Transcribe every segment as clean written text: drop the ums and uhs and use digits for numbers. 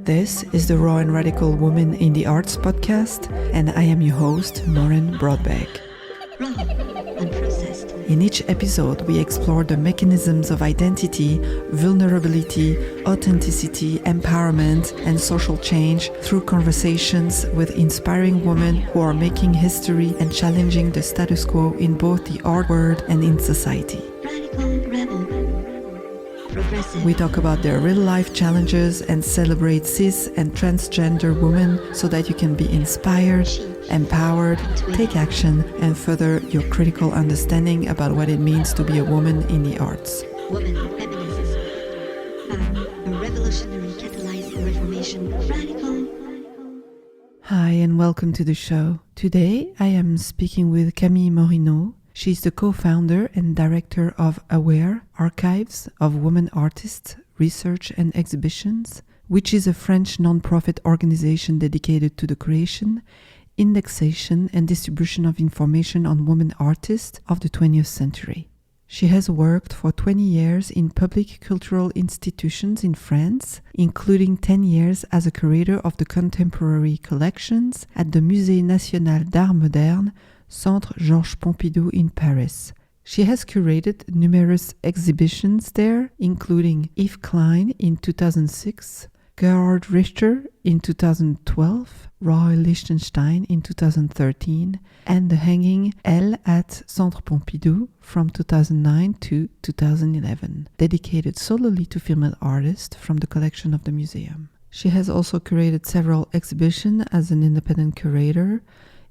This is the Raw and Radical Woman in the Arts podcast, and I am your host, Maureen Broadbeck. In each episode, we explore the mechanisms of identity, vulnerability, authenticity, empowerment, and social change through conversations with inspiring women who are making history and challenging the status quo in both the art world and in society. We talk about their real-life challenges and celebrate cis and transgender women so that you can be inspired, empowered, take action, and further your critical understanding about what it means to be a woman in the arts. Woman, feminism, a revolutionary catalyzing reformation of radical. Hi and welcome to the show. Today I am speaking with Camille Morineau. She's the co-founder and director of AWARE, Archives of Women Artists, Research and Exhibitions, which is a French non-profit organization dedicated to the creation, indexation and distribution of information on women artists of the 20th century. She has worked for 20 years in public cultural institutions in France, including 10 years as a curator of the contemporary collections at the Musée National Moderne, centrepompidou in Paris. She has curated numerous exhibitions there, including Yves Klein in 2006, Gerhard Richter in 2012, Roy Lichtenstein in 2013, and the hanging Elles at Centrepompidou from 2009 to 2011, dedicated solely to female artists from the collection of the museum. She has also curated several exhibitions as an independent curator,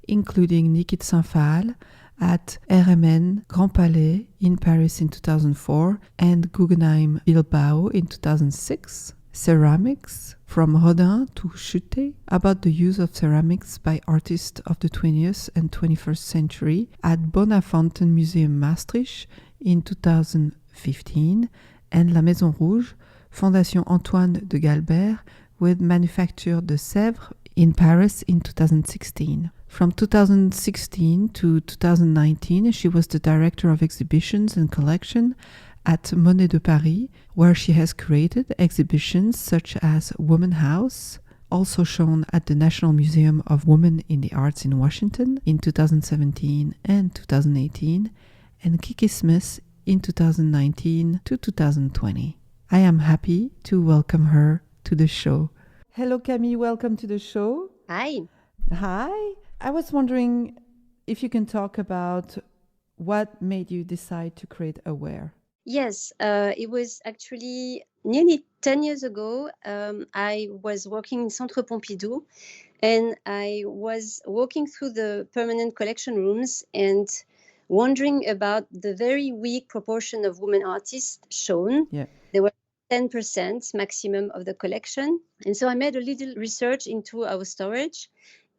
including Nikit Saint-Phal at RMN Grand Palais in Paris in 2004 and Guggenheim Bilbao in 2006. Ceramics, from Rodin to Schutte, about the use of ceramics by artists of the 20th and 21st century at Bonnefontaine Museum Maastricht in 2015, and La Maison Rouge, Fondation Antoine de Galbert with Manufacture de Sèvres in Paris in 2016. From 2016 to 2019, she was the director of exhibitions and collection at Monet de Paris, where she has created exhibitions such as Woman House, also shown at the National Museum of Women in the Arts in Washington in 2017 and 2018, and Kiki Smith in 2019 to 2020. I am happy to welcome her to the show. Hello Camille, welcome to the show. Hi. Hi. I was wondering if you can talk about what made you decide to create AWARE. Yes, it was actually nearly 10 years ago. I was working in Centrepompidou and I was walking through the permanent collection rooms and wondering about the very weak proportion of women artists shown. Yeah. There were 10% maximum of the collection. And so I made a little research into our storage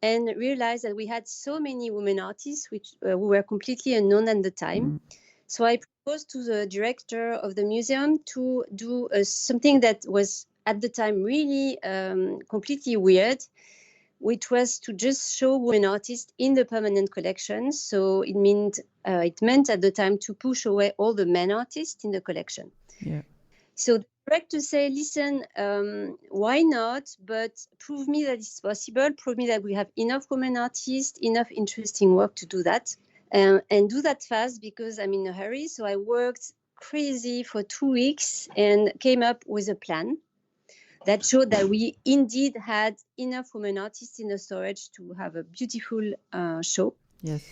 and realized that we had so many women artists who were completely unknown at the time. So I proposed to the director of the museum to do something that was at the time really completely weird, which was to just show women artists in the permanent collection. So it meant at the time to push away all the men artists in the collection. Yeah. So the director said, listen, why not? But prove me that it's possible. Prove me that we have enough women artists, enough interesting work to do that. And do that fast because I'm in a hurry. So I worked crazy for 2 weeks and came up with a plan that showed that we indeed had enough women artists in the storage to have a beautiful show. Yes.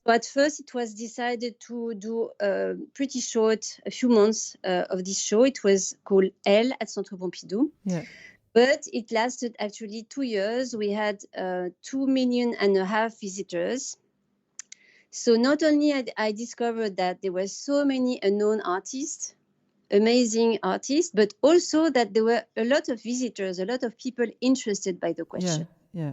So at first it was decided to do pretty short, a few months of this show. It was called Elles at Centrepompidou. Yeah. But it lasted actually 2 years. We had 2.5 million visitors. So not only I discovered that there were so many unknown artists, amazing artists, but also that there were a lot of visitors, a lot of people interested by the question. Yeah.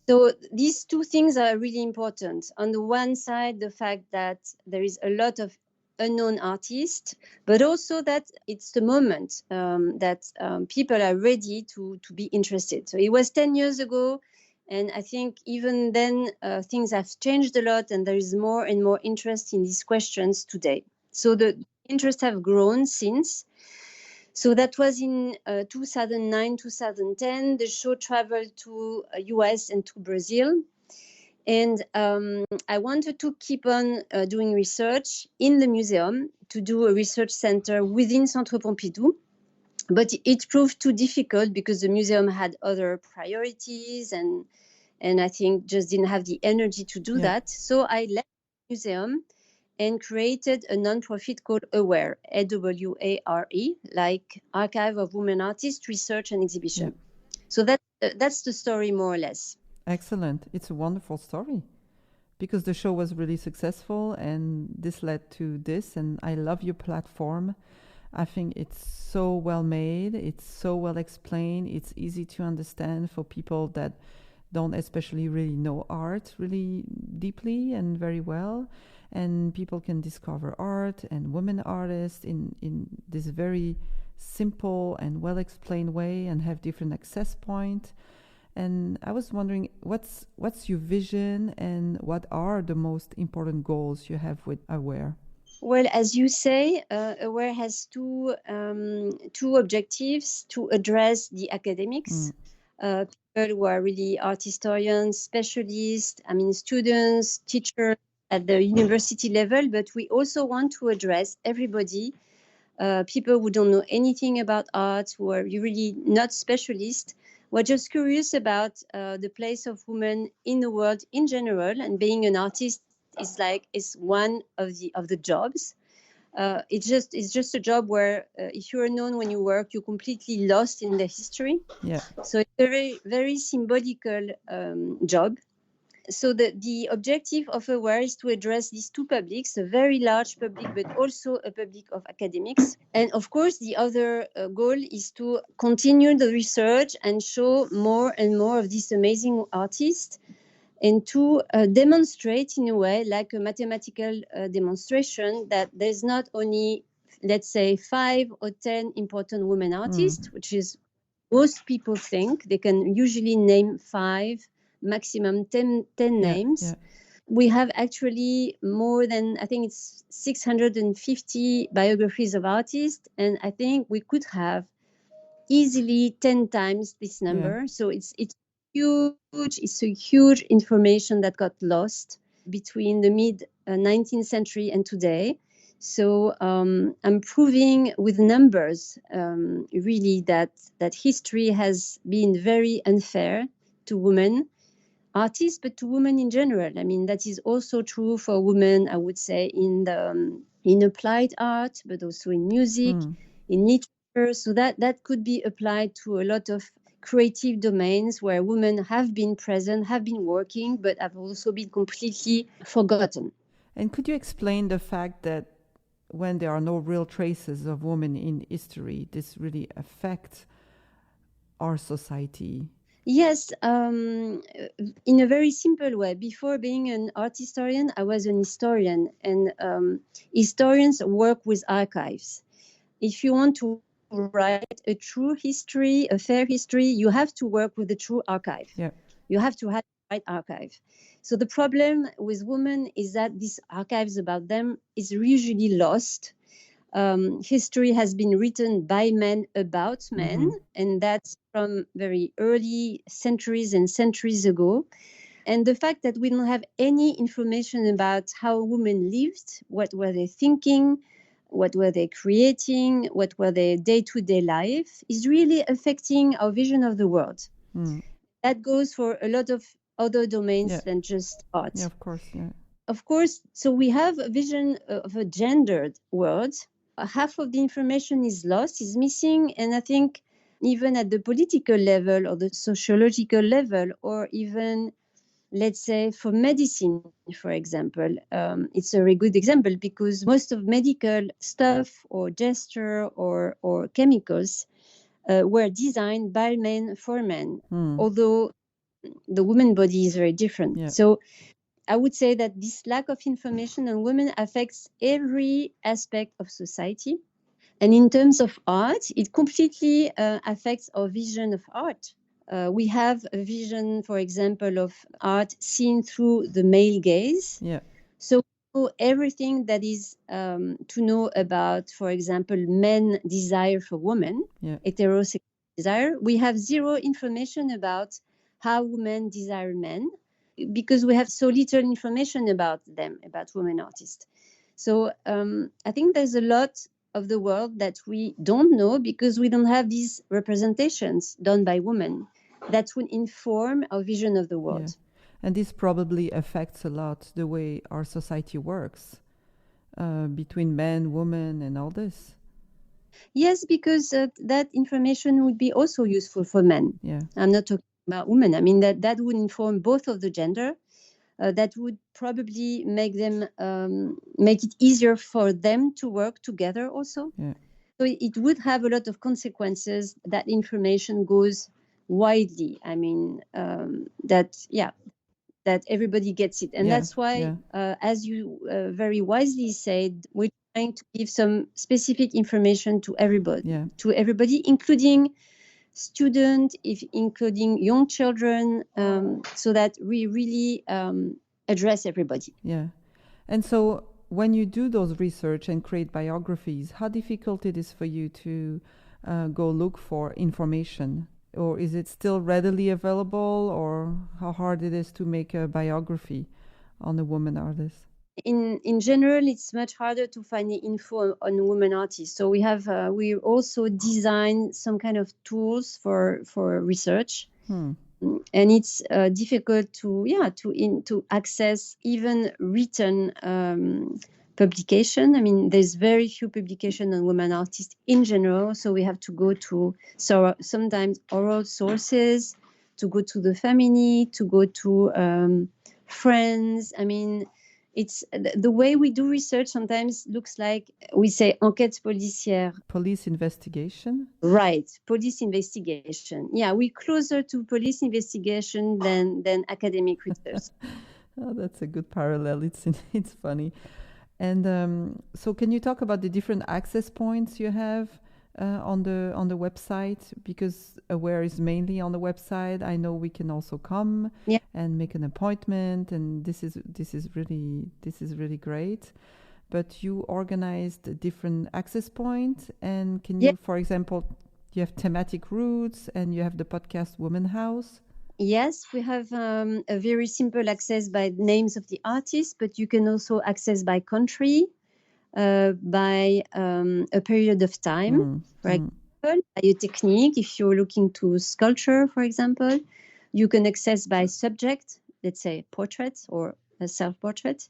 So these two things are really important. On the one side, the fact that there is a lot of unknown artists, but also that it's the moment that people are ready to be interested. So it was 10 years ago. And I think even then, things have changed a lot and there is more and more interest in these questions today. So the interest have grown since. So that was in 2009, 2010. The show traveled to US and to Brazil. And I wanted to keep on doing research in the museum, to do a research center within Centre Pompidou. But it proved too difficult because the museum had other priorities and I think just didn't have the energy to do that. So I left the museum and created a nonprofit called AWARE, AWARE, like Archive of Women Artists, Research and Exhibition. So that's the story, more or less. Excellent. It's a wonderful story because the show was really successful and this led to this. And I love your platform. I think it's so well made. It's so well explained. It's easy to understand for people that don't especially really know art really deeply and very well. And people can discover art and women artists in this very simple and well explained way and have different access points. And I was wondering, what's your vision and what are the most important goals you have with AWARE? Well, as you say, AWARE has two objectives: to address the academics, people who are really art historians, specialists, students, teachers at the university level, but we also want to address everybody, people who don't know anything about art, who are really not specialists, who are just curious about the place of women in the world in general, and being an artist is one of the jobs. It's just a job where if you are known when you work, you're completely lost in the history. So it's a very, very symbolical job. So the objective of AWARE is to address these two publics, a very large public, but also a public of academics. And of course, the other goal is to continue the research and show more and more of these amazing artists, and to demonstrate in a way, like a mathematical demonstration, that there's not only, let's say, 5 or 10 important women artists, which is most people think. They can usually name 5, maximum 10 names. We have actually more than, I think it's 650 biographies of artists, and I think we could have easily 10 times this number. So it's huge. It's a huge information that got lost between the mid 19th century and today. So I'm proving with numbers really that history has been very unfair to women artists, but to women in general. I mean, that is also true for women, I would say, in applied art, but also in music, in literature. So that could be applied to a lot of creative domains where women have been present, have been working, but have also been completely forgotten. And could you explain the fact that when there are no real traces of women in history, this really affects our society? Yes, in a very simple way. Before being an art historian, I was an historian, and historians work with archives. If you want to write a true history, a fair history, you have to work with the true archive. You have to have the right archive. So the problem with women is that these archives about them is usually lost. History has been written by men about men, and that's from very early centuries and centuries ago. And the fact that we don't have any information about how women lived, what were they thinking, what were they creating, what were their day-to-day life, is really affecting our vision of the world. That goes for a lot of other domains than just art. Yeah, of course. Yeah. Of course, so we have a vision of a gendered world. Half of the information is lost, is missing, and I think even at the political level or the sociological level, or even, let's say, for medicine, for example, it's a very good example because most of medical stuff or gesture or chemicals were designed by men for men, although the woman body is very different. So I would say that this lack of information on women affects every aspect of society. And in terms of art, it completely affects our vision of art. We have a vision, for example, of art seen through the male gaze. So know everything that is to know about, for example, men desire for women, heterosexual desire. We have zero information about how women desire men, because we have so little information about them, about women artists. So I think there's a lot of the world that we don't know because we don't have these representations done by women that would inform our vision of the world. Yeah. And this probably affects a lot the way our society works, between men, women, and all this. Yes, because that information would be also useful for men. Yeah. I'm not talking about women. I mean, that would inform both of the gender. That would probably make it easier for them to work together also. Yeah. So it would have a lot of consequences that information goes widely. I mean, that everybody gets it. And that's why, as you very wisely said, we're trying to give some specific information to everybody, including students, including young children, so that we really address everybody. Yeah. And so when you do those research and create biographies, how difficult it is for you to go look for information? Or is it still readily available, or how hard it is to make a biography on a woman artist? In general, it's much harder to find the info on women artists. So we also design some kind of tools for research, and it's difficult to access even written publication. I mean, there's very few publication on women artists in general, so we have to go to sometimes oral sources, to go to the family, to go to friends. I mean, it's the way we do research sometimes looks like we say enquête policière. Police investigation? Right, police investigation. Yeah, we're closer to police investigation than academic research. Oh, that's a good parallel. It's funny. And so can you talk about the different access points you have on the website? Because Aware is mainly on the website. I know we can also come and make an appointment, and this is really great. But you organized different access points, and can you, for example, you have thematic routes and you have the podcast Woman House. Yes, we have a very simple access by names of the artists, but you can also access by country, by a period of time, for example, by a technique. If you're looking to sculpture, for example, you can access by subject, let's say portrait or a self-portrait.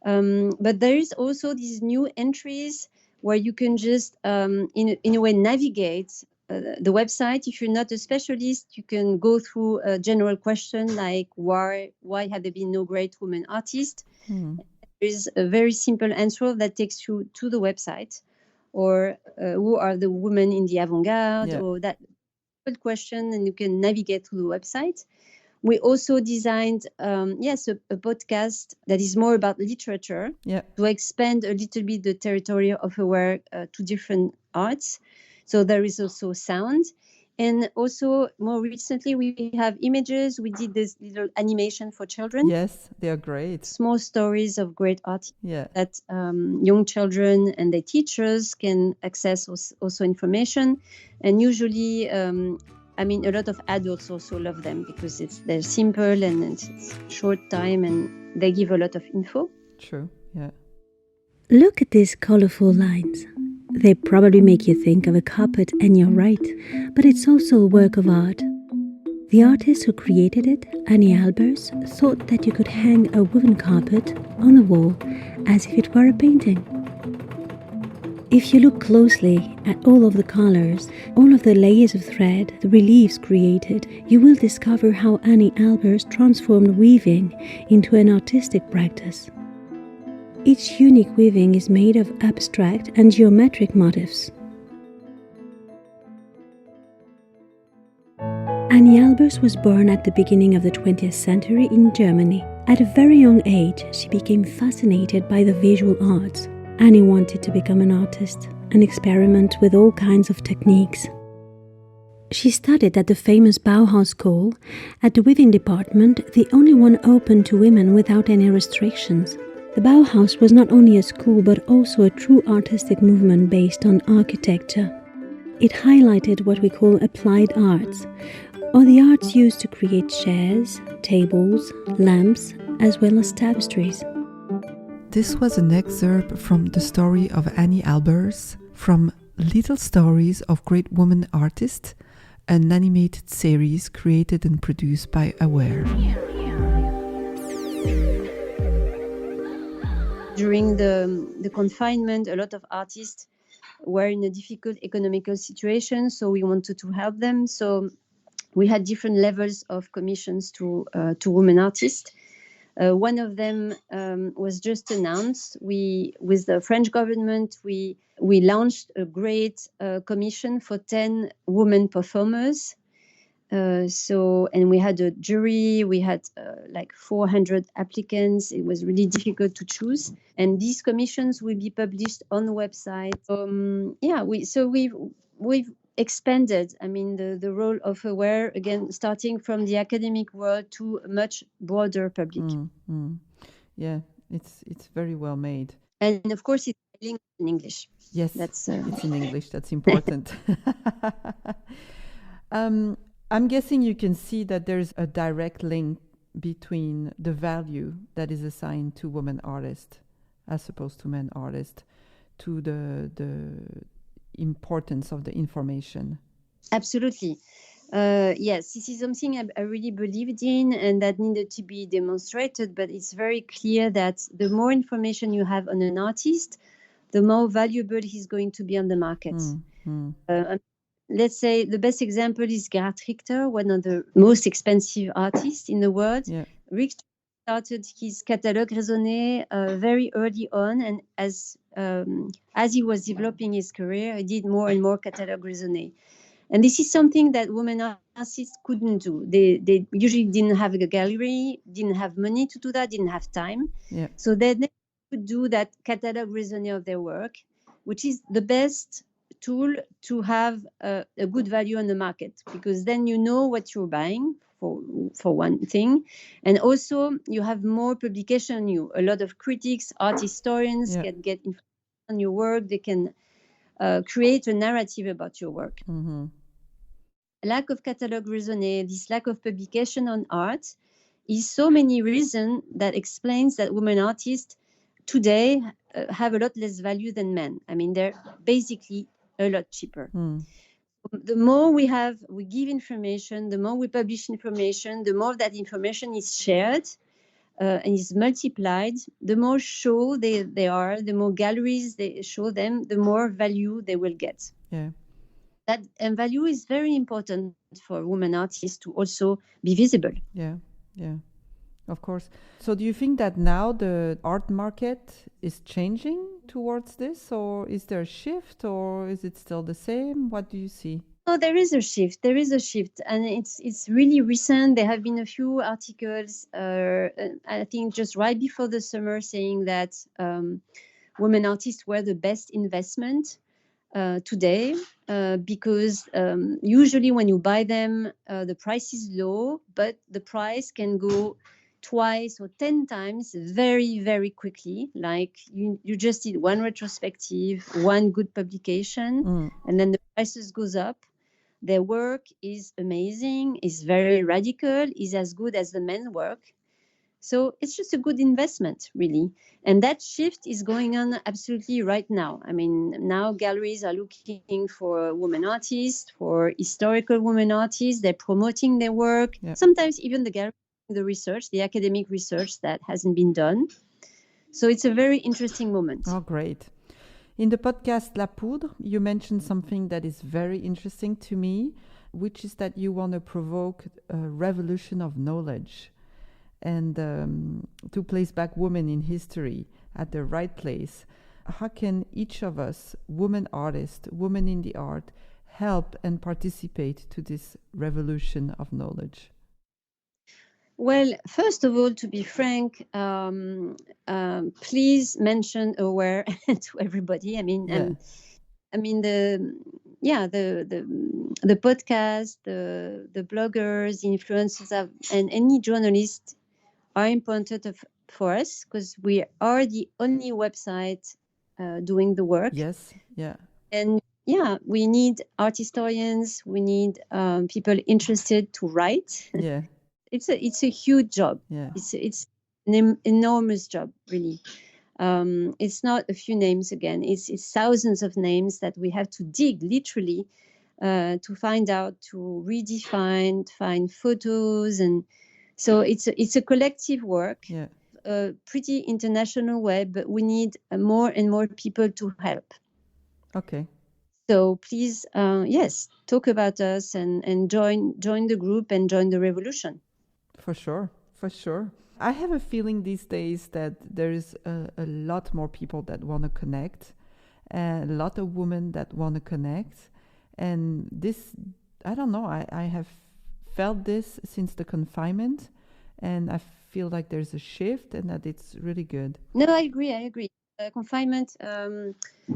But there is also these new entries where you can just, in a way, navigate the website. If you're not a specialist, you can go through a general question like why have there been no great women artists? There is a very simple answer that takes you to the website, or who are the women in the avant-garde, or that question, and you can navigate through the website. We also designed, a podcast that is more about literature to expand a little bit the territory of Aware to different arts. So there is also sound. And also, more recently, we have images. We did this little animation for children. Yes, they are great. Small stories of great artists that young children and their teachers can access also information. And usually, a lot of adults also love them because they're simple and it's short time and they give a lot of info. True, yeah. Look at these colorful lines. They probably make you think of a carpet, and you're right, but it's also a work of art. The artist who created it, Annie Albers, thought that you could hang a woven carpet on the wall as if it were a painting. If you look closely at all of the colors, all of the layers of thread, the reliefs created, you will discover how Annie Albers transformed weaving into an artistic practice. Each unique weaving is made of abstract and geometric motifs. Annie Albers was born at the beginning of the 20th century in Germany. At a very young age, she became fascinated by the visual arts. Annie wanted to become an artist and experiment with all kinds of techniques. She studied at the famous Bauhaus School, at the weaving department, the only one open to women without any restrictions. The Bauhaus was not only a school but also a true artistic movement based on architecture. It highlighted what we call applied arts, or the arts used to create chairs, tables, lamps, as well as tapestries. This was an excerpt from the story of Annie Albers from Little Stories of Great Women Artists, an animated series created and produced by Aware. During the confinement, a lot of artists were in a difficult economical situation, so we wanted to help them. So we had different levels of commissions to women artists. One of them was just announced. With the French government, we launched a great commission for 10 women performers. And we had a jury, we had like 400 applicants. It was really difficult to choose. And these commissions will be published on the website. We've expanded, the role of Aware, again, starting from the academic world to a much broader public. Yeah, it's very well made. And of course, it's in English. Yes, it's in English. That's important. I'm guessing you can see that there's a direct link between the value that is assigned to women artists as opposed to men artists, to the importance of the information. Absolutely. Yes, this is something I really believed in and that needed to be demonstrated, but it's very clear that the more information you have on an artist, the more valuable he's going to be on the market. Let's say the best example is Gerhard Richter, one of the most expensive artists in the world. Yeah. Richter started his catalogue raisonné very early on, and as he was developing his career, he did more and more catalogue raisonné. And this is something that women artists couldn't do. They usually didn't have a gallery, didn't have money to do that, didn't have time. Yeah. So they could do that catalogue raisonné of their work, which is the best tool to have a good value on the market, because then you know what you're buying for one thing, and also you have more publication. A lot of critics, art historians can get information on your work. They can create a narrative about your work. Mm-hmm. Lack of catalogue raisonné, this lack of publication on art, is so many reasons that explains that women artists today have a lot less value than men. They're basically a lot cheaper. The more we give information, the more we publish information, the more that information is shared and is multiplied, the more show they are, the more galleries they show them, the more value they will get. Yeah. And value is very important for women artists to also be visible. Yeah, of course. So do you think that now the art market is changing towards this, or is there a shift, or is it still the same? What do you see? Oh, there is a shift, and it's really recent. There have been a few articles, I think just right before the summer, saying that women artists were the best investment today, because usually when you buy them, the price is low, but the price can go twice or 10 times very, very quickly. Like you just did one retrospective, one good publication, and then the prices goes up. Their work is amazing, is very radical, is as good as the men's work. So it's just a good investment, really. And that shift is going on absolutely right now. Now galleries are looking for women artists, for historical women artists. They're promoting their work. Yeah. Sometimes even the gallery, the academic research that hasn't been done. So it's a very interesting moment. Oh, great. In the podcast La Poudre, you mentioned something that is very interesting to me, which is that you want to provoke a revolution of knowledge and to place back women in history at the right place. How can each of us, women artists, women in the art, help and participate to this revolution of knowledge? Well, first of all, to be frank, please mention Aware to everybody. The podcast, the bloggers, influencers, and any journalists are important for us because we are the only website doing the work. Yes, yeah. And yeah, we need art historians, we need people interested to write. Yeah. It's a huge job. Yeah. It's an enormous job, really. It's not a few names again. It's thousands of names that we have to dig literally to find out, to redefine, find photos, and so it's a collective work. Yeah. A pretty international web, but we need more and more people to help. Okay. So please, yes, talk about us and join the group and join the revolution. For sure, for sure. I have a feeling these days that there is a lot more people that want to connect, a lot of women that want to connect. And this, I don't know, I have felt this since the confinement, and I feel like there's a shift and that it's really good. No, I agree. Confinement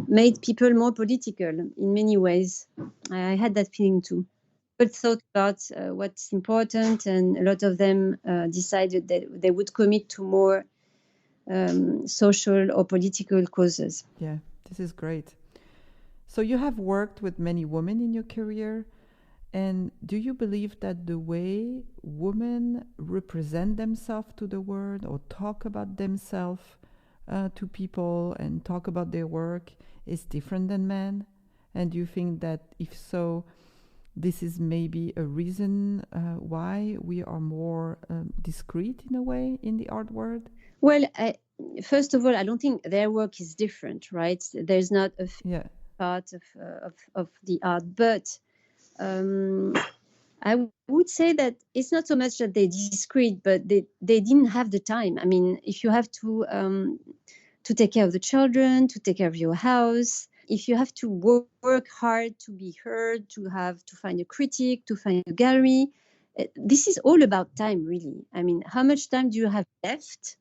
made people more political in many ways. I had that feeling too. People thought about what's important, and a lot of them decided that they would commit to more social or political causes. Yeah, this is great. So you have worked with many women in your career, and do you believe that the way women represent themselves to the world or talk about themselves to people and talk about their work is different than men? And do you think that if so, this is maybe a reason why we are more discreet in a way in the art world? Well, first of all, I don't think their work is different, right? There's not a part of the art, but I would say that it's not so much that they're discreet, but they didn't have the time. I mean, if you have to take care of the children, to take care of your house, if you have to work hard to be heard, to find a critic, to find a gallery, this is all about time, really. I mean, how much time do you have left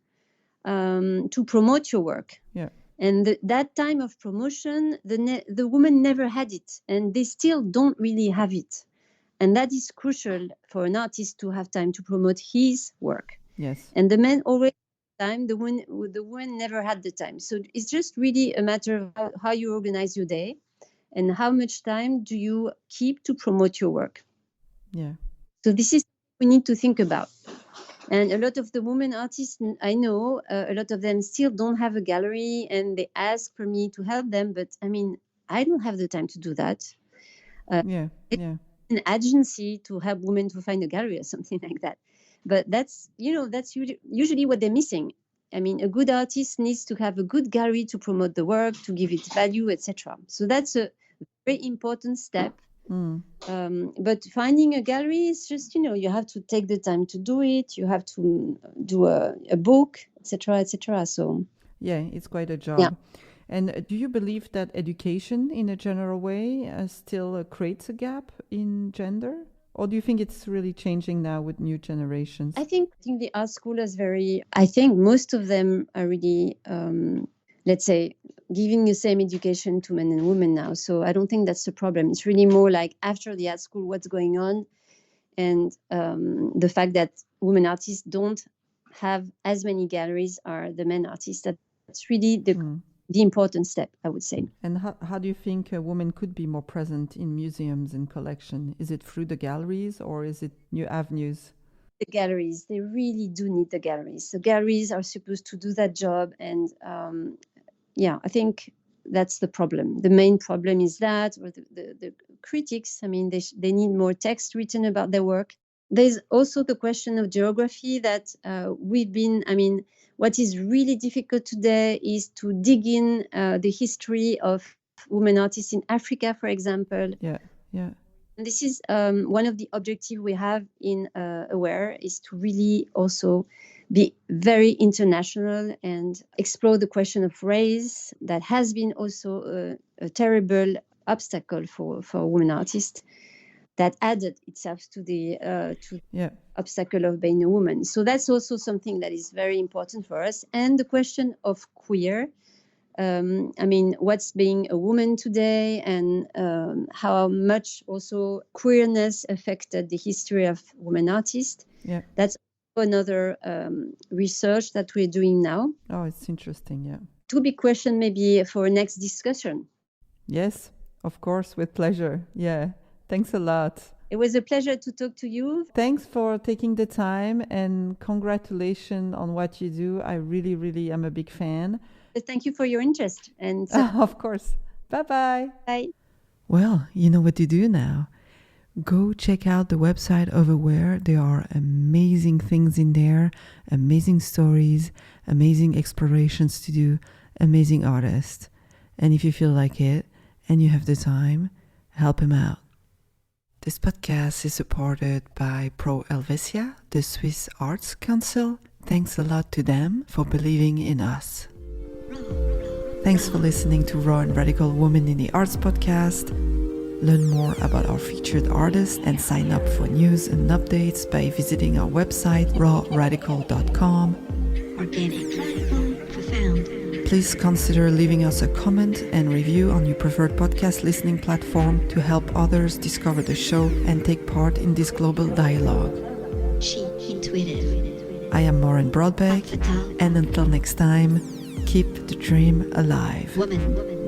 to promote your work? Yeah. And that time of promotion, the woman never had it, and they still don't really have it. And that is crucial for an artist to have time to promote his work. Yes. And the men always had time, the woman never had the time. So it's just really a matter of how you organize your day and how much time do you keep to promote your work. Yeah. So this is what we need to think about. And a lot of the women artists I know, a lot of them still don't have a gallery, and they ask for me to help them. But I mean, I don't have the time to do that. Yeah. An agency to help women to find a gallery or something like that. But that's usually what they're missing. I mean, a good artist needs to have a good gallery to promote the work, to give it value, etc. So that's a very important step. But finding a gallery is just, you have to take the time to do it. You have to do a book, etc., etc. So yeah, it's quite a job. Yeah. And do you believe that education in a general way still creates a gap in gender? Or do you think it's really changing now with new generations? I think the art school is I think most of them are really, let's say, giving the same education to men and women now. So I don't think that's the problem. It's really more like after the art school, what's going on, and the fact that women artists don't have as many galleries as the men artists. That's really the important step, I would say. And how do you think a woman could be more present in museums and collection? Is it through the galleries or is it new avenues? The galleries, they really do need the galleries. The galleries are supposed to do that job. And I think that's the problem. The main problem is that, or the critics, I mean, they need more text written about their work. There's also the question of geography that what is really difficult today is to dig in the history of women artists in Africa, for example. Yeah. And this is one of the objectives we have in AWARE, is to really also be very international and explore the question of race that has been also a terrible obstacle for women artists that added itself to the obstacle of being a woman. So that's also something that is very important for us. And the question of queer, what's being a woman today, and how much also queerness affected the history of women artists. Yeah. That's another research that we're doing now. Oh, it's interesting, yeah. Two big questions maybe for next discussion. Yes, of course, with pleasure. Yeah, thanks a lot. It was a pleasure to talk to you. Thanks for taking the time and congratulations on what you do. I really, really am a big fan. Thank you for your interest. And Of course. Bye-bye. bye. Well, you know what to do now. Go check out the website of Aware. There are amazing things in there, amazing stories, amazing explorations to do, amazing artists. And if you feel like it and you have the time, help him out. This podcast is supported by Pro Helvetia, the Swiss Arts Council. Thanks a lot to them for believing in us. Thanks for listening to Raw and Radical Women in the Arts podcast. Learn more about our featured artists and sign up for news and updates by visiting our website rawradical.com. Organic, radical, profound. Please consider leaving us a comment and review on your preferred podcast listening platform to help others discover the show and take part in this global dialogue. She, intuitive. I am Maureen Broadbeck, Fatal. and until next time, keep the dream alive. Woman.